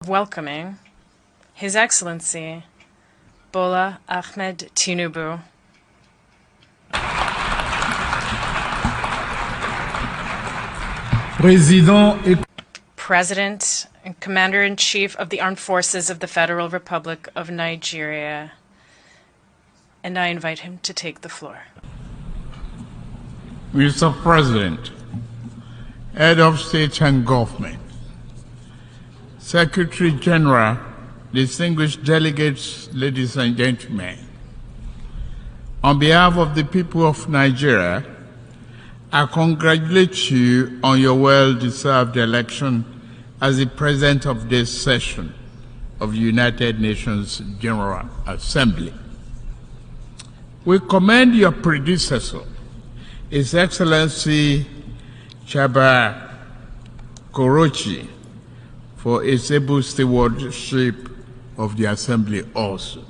welcoming His Excellency Bola Ahmed Tinubu. President and Commander-in-Chief of the Armed Forces of the Federal Republic of Nigeria. And I invite him to take the floor. Mr. President, Head of State and Government, Secretary General, distinguished delegates, ladies and gentlemen, on behalf of the people of Nigeria, I congratulate you on your well-deserved election as the President of this session of the United Nations General Assembly. We commend your predecessor, His Excellency Chaba Korochi, for his able stewardship of the Assembly also.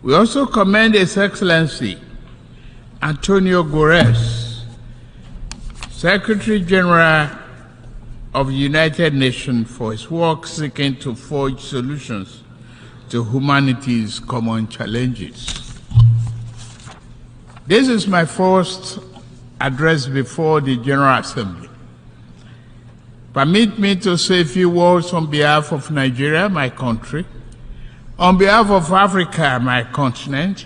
We also commend His Excellency Antonio Guterres, Secretary General of the United Nations, for his work seeking to forge solutions to humanity's common challenges. This is my first address before the General Assembly. Permit me to say a few words on behalf of Nigeria, my country, on behalf of Africa, my continent,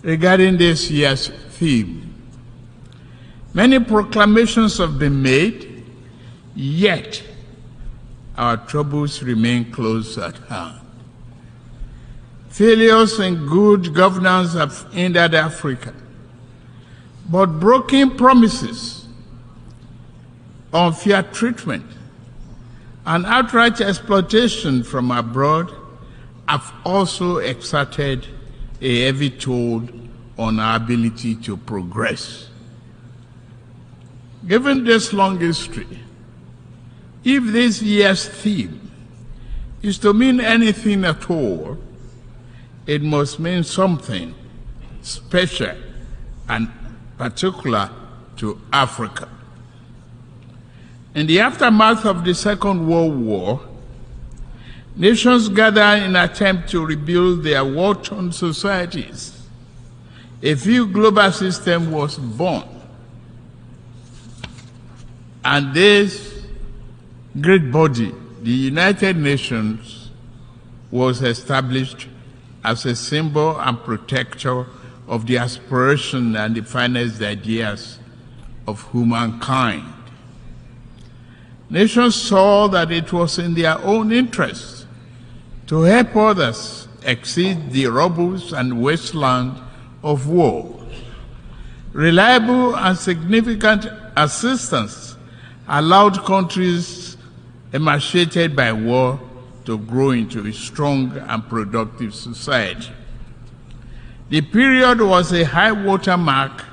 regarding this year's theme. Many proclamations have been made, yet our troubles remain close at hand. Failures in good governance have hindered Africa, but broken promises, unfair treatment, and outright exploitation from abroad have also exerted a heavy toll on our ability to progress. Given this long history, if this year's theme is to mean anything at all, it must mean something special and particular to Africa. In the aftermath of the Second World War, nations gathered in an attempt to rebuild their war-torn societies. A new global system was born, and this great body, the United Nations, was established as a symbol and protector of the aspiration and the finest ideas of humankind. Nations saw that it was in their own interest to help others exceed the rubbles and wasteland of war. Reliable and significant assistance allowed countries emaciated by war to grow into a strong and productive society. The period was a high water mark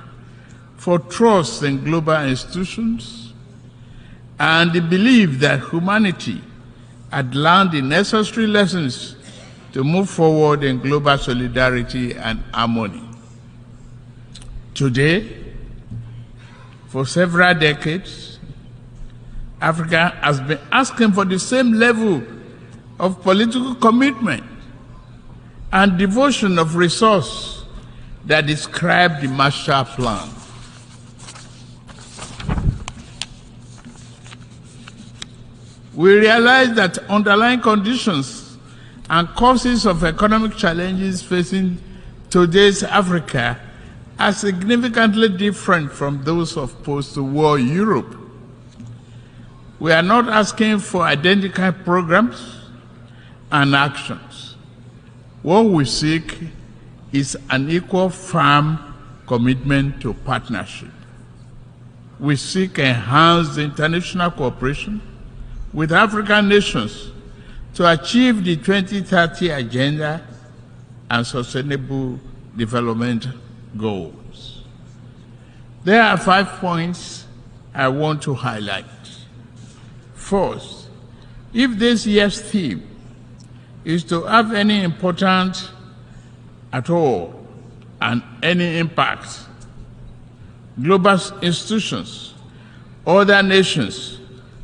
for trust in global institutions and the belief that humanity had learned the necessary lessons to move forward in global solidarity and harmony. Today, for several decades, Africa has been asking for the same level of political commitment and devotion of resource that described the Marshall Plan. We realize that underlying conditions and causes of economic challenges facing today's Africa are significantly different from those of post-war Europe. We are not asking for identical programs and actions. What we seek is an equal, firm commitment to partnership. We seek enhanced international cooperation with African nations to achieve the 2030 Agenda and Sustainable Development Goals. There are 5 points I want to highlight. First, if this year's theme is to have any importance at all and any impact, global institutions, other nations,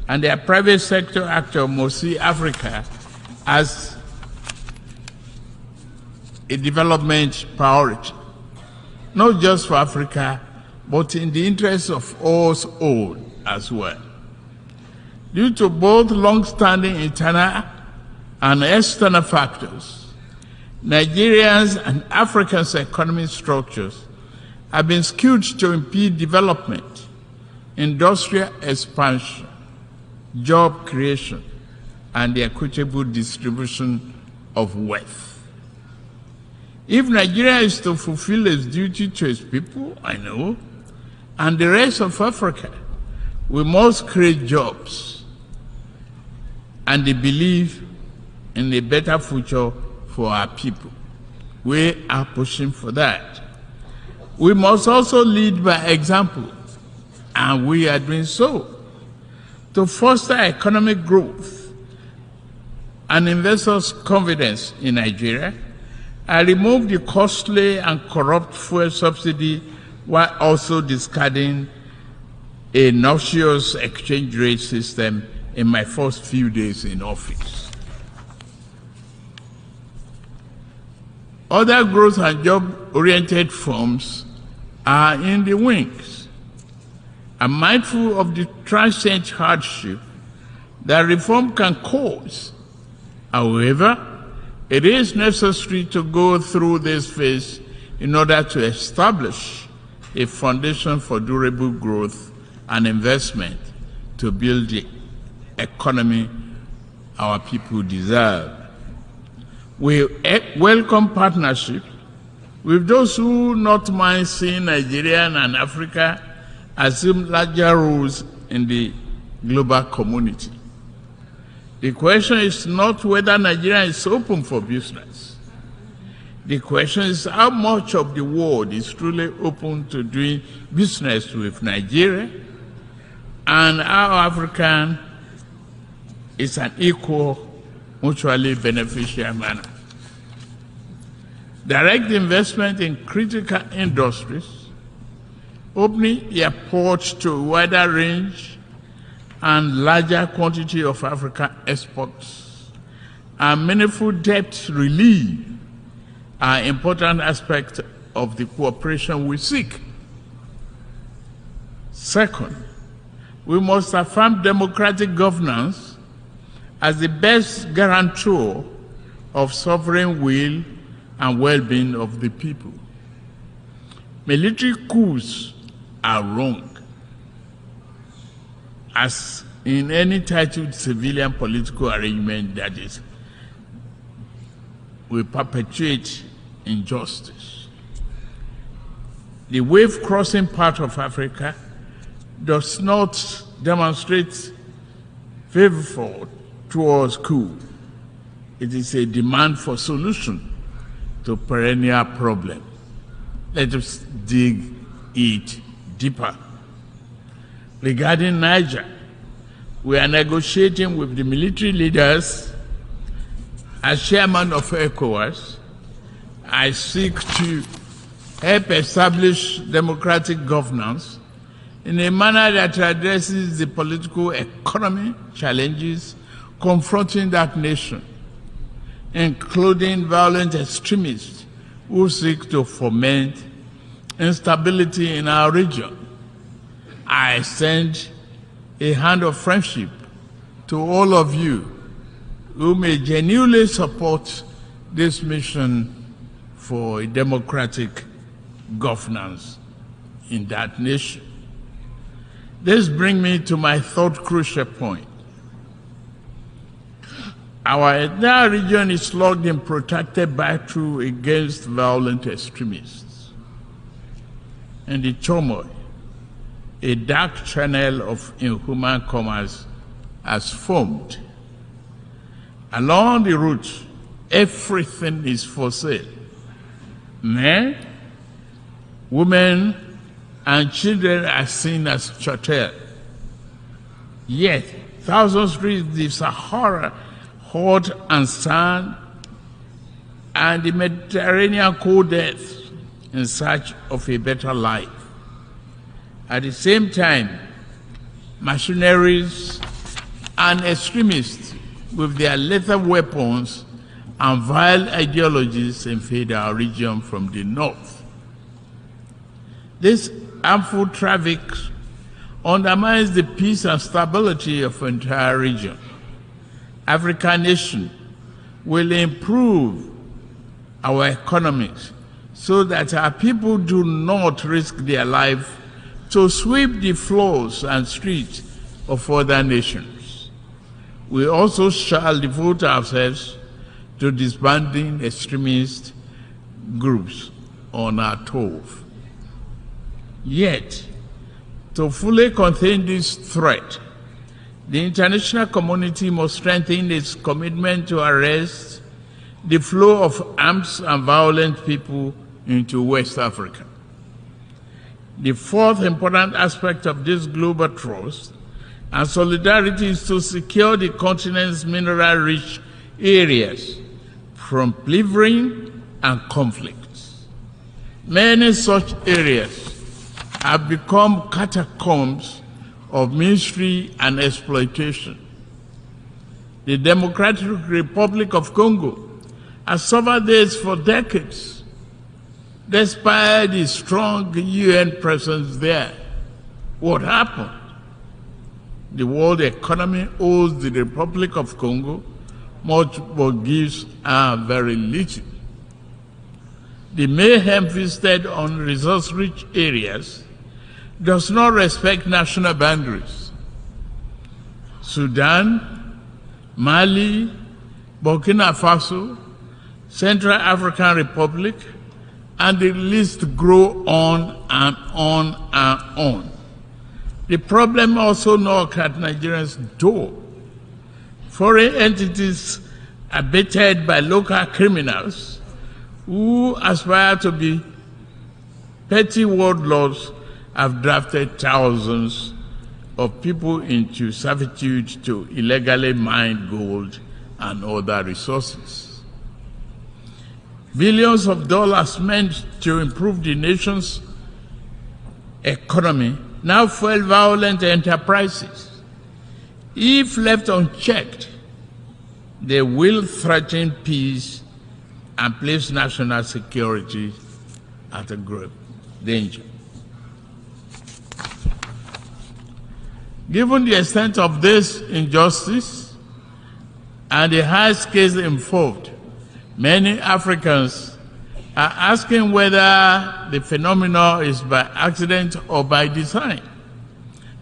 and their private sector actor must see Africa as a development priority, not just for Africa, but in the interest of us all as well. Due to both long-standing internal and external factors, Nigerians and Africa's economic structures have been skewed to impede development, industrial expansion, job creation, and the equitable distribution of wealth. If Nigeria is to fulfill its duty to its people, I know, and the rest of Africa, we must create jobs and the belief in a better future for our people. We are pushing for that. We must also lead by example, and we are doing so, to foster economic growth and investors' confidence in Nigeria, and remove the costly and corrupt fuel subsidy while also discarding a noxious exchange rate system in my first few days in office. Other growth and job-oriented firms are in the wings. I'm mindful of the transient hardship that reform can cause. However, it is necessary to go through this phase in order to establish a foundation for durable growth and investment to build the economy our people deserve. We welcome partnership with those who not mind seeing Nigeria and Africa assume larger roles in the global community. The question is not whether Nigeria is open for business. The question is how much of the world is truly open to doing business with Nigeria, and how African is an equal, mutually beneficial manner. Direct investment in critical industries, opening airports to a wider range and larger quantity of African exports, and meaningful debt relief are important aspects of the cooperation we seek. Second, we must affirm democratic governance as the best guarantor of sovereign will and well-being of the people. Military coups are wrong, as in any titled civilian political arrangement that is, will perpetuate injustice. The wave-crossing part of Africa does not demonstrate favor towards coup. It is a demand for solution to perennial problem. Let us dig it deeper. Regarding Niger, we are negotiating with the military leaders. As chairman of ECOWAS, I seek to help establish democratic governance in a manner that addresses the political economy challenges confronting that nation, including violent extremists who seek to foment instability in our region. I extend a hand of friendship to all of you who may genuinely support this mission for a democratic governance in that nation. This brings me to my third crucial point. Our entire region is locked in protracted battle against violent extremists. And the turmoil, a dark channel of inhuman commerce has formed. Along the route, everything is for sale. Men, women, and children are seen as chattel. Yet, thousands reach the Sahara, hot and sand, and the Mediterranean cold death in search of a better life. At the same time, machineries and extremists with their lethal weapons and vile ideologies invade our region from the north. This harmful traffic undermines the peace and stability of the entire region. African nations will improve our economies so that our people do not risk their life to sweep the floors and streets of other nations. We also shall devote ourselves to disbanding extremist groups on our turf. Yet, to fully contain this threat, the international community must strengthen its commitment to arrest the flow of armed and violent people into West Africa. The fourth important aspect of this global trust and solidarity is to secure the continent's mineral-rich areas from plundering and conflicts. Many such areas have become catacombs of misery and exploitation. The Democratic Republic of Congo has suffered this for decades, despite the strong UN presence there. What happened? The world economy owes the Republic of Congo much but gives her very little. The mayhem visited on resource-rich areas does not respect national boundaries. Sudan, Mali, Burkina Faso, Central African Republic, and the list grow on and on and on. The problem also knocks at Nigeria's door. Foreign entities abated by local criminals who aspire to be petty warlords have drafted thousands of people into servitude to illegally mine gold and other resources. Billions of dollars meant to improve the nation's economy now fuel violent enterprises. If left unchecked, they will threaten peace and place national security at a grave danger. Given the extent of this injustice and the high scales involved, many Africans are asking whether the phenomenon is by accident or by design.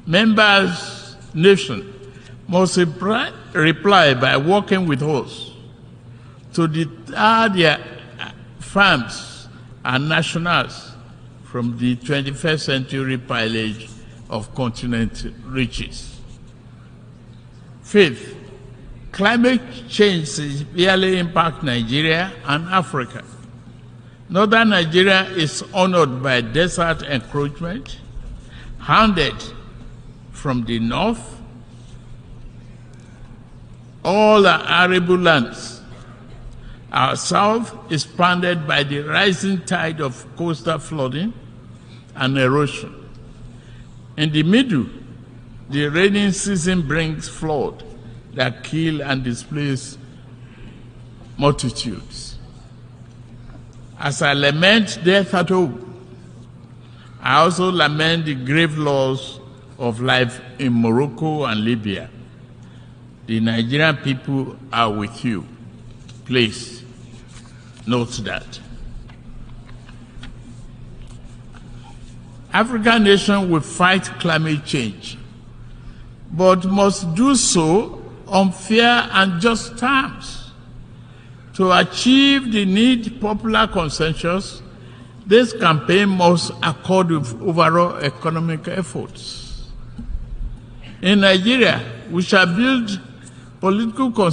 Members' nations must reply by working with us to deter their farms and nationals from the 21st century pillage of continent riches. Fifth, climate change severely impacts Nigeria and Africa. Northern Nigeria is honored by desert encroachment, hounded from the north. All are arable lands. Our south is pounded by the rising tide of coastal flooding and erosion. In the middle, the rainy season brings flood that kill and displace multitudes. As I lament death at home, I also lament the grave loss of life in Morocco and Libya. The Nigerian people are with you. Please note that. African nations will fight climate change, but must do so on fair and just terms. To achieve the need popular consensus, this campaign must accord with overall economic efforts. In Nigeria, we shall build political consensus